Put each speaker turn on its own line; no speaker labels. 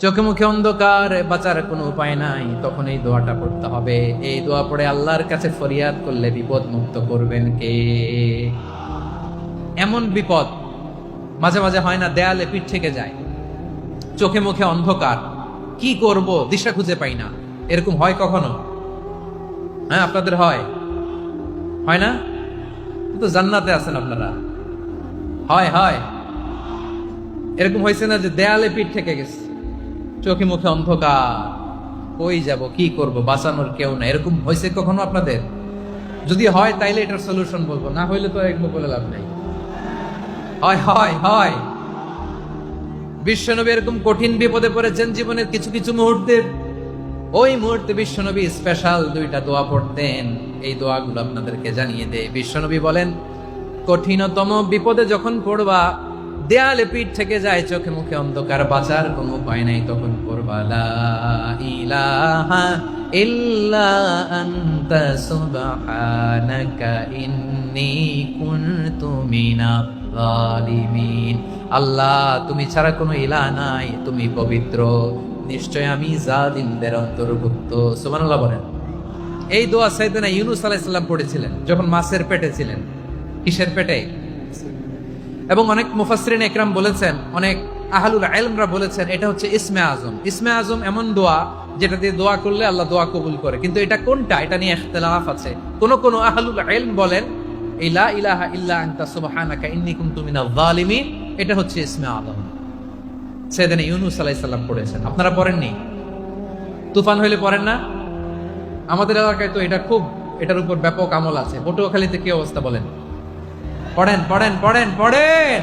চোখে মুখে অন্ধকার, বাঁচার কোনো উপায় নাই, তখন এই দোয়াটা পড়তে হবে। এই দোয়া পড়ে আল্লাহর কাছে ফরিয়াদ করলে বিপদ মুক্ত করবেন কে? এমন বিপদ মাঝে মাঝে হয় না, দেয়ালে পিঠ থেকে যায়, চোখে মুখে অন্ধকার, কি করব দিশা খুঁজে পাই না, এরকম হয় কখনো? হ্যাঁ, আপনাদের হয়? হয় না? তো জান্নাতে আছেন আপনারা। হয় হয় এরকম হয়েছে না যে দেয়ালে পিঠ থেকে গেছে, চোখে মুখে অন্ধকার, কই যাব, কি করব, বাঁচানোর কেউ না, এরকম হয়েছে কখনো আপনাদের? যদি হয় তাইলে এটার সলিউশন বলবো, না হইলে তো এগুলো বলে লাভ নাই। হয় হয় হয় বিশ্বনবী এরকম কঠিন বিপদে পড়েছেন জীবনের কিছু কিছু মুহূর্তে। ওই মুহূর্তে বিশ্বনবী স্পেশাল দুইটা দোয়া পড়তেন। এই দোয়াগুলো আপনাদেরকে জানিয়ে দেয়। বিশ্বনবী বলেন, কঠিনতম বিপদে যখন পড়বা, দেয়ালে পিঠ থেকে যায়, চোখে মুখে অন্ধকার, বাঁচার কোনো উপায় নাই, তখন পড়বা লা ইলাহা ইল্লা আনতা সুবহানাকা ইন্নী কুনতু মিনাজ জালিমিন। আল্লাহ, তুমি ছাড়া কোনো ইলাহ নাই, তুমি পবিত্র, নিশ্চয় আমি জালিমদের অন্তর্ভুক্ত। সুবহানাল্লাহ বলেন। এই দোয়া সাইয়েদনা ইউনূস আলাইহিস সালাম পড়েছিলেন যখন মাছের পেটে ছিলেন। কিসের পেটে? এবং অনেক মুফাসসিরিন একরাম বলেছেন, অনেক আহলুল ইলমরা বলেছেন, এটা হচ্ছে ইসমে আজম। ইসমে আজম এমন দোয়া যেটা দিয়ে দোয়া করলে আল্লাহ দোয়া কবুল করে, কিন্তু এটা কোনটা, এটা নিয়ে ইখতিলাফ আছে। কোন কোন আহলুল ইলম বলেন এই লা ইলাহা ইল্লা আনতা সুবহানাকা ইন্নী কুনতু মিনাজ জালিমিন, এটা হচ্ছে ইসমে আজম। সাইয়েদনা ইউনূস আলাইহিস সালাম পড়েছেন। আপনারা পড়েননি? তুফান হইলে পড়েন না? আমাদের এলাকায় তো এটা খুব, এটার উপর ব্যাপক আমল আছে। পটুয়াখালীতে কি অবস্থা বলেন? পড়েন পড়েন পড়েন পড়েন।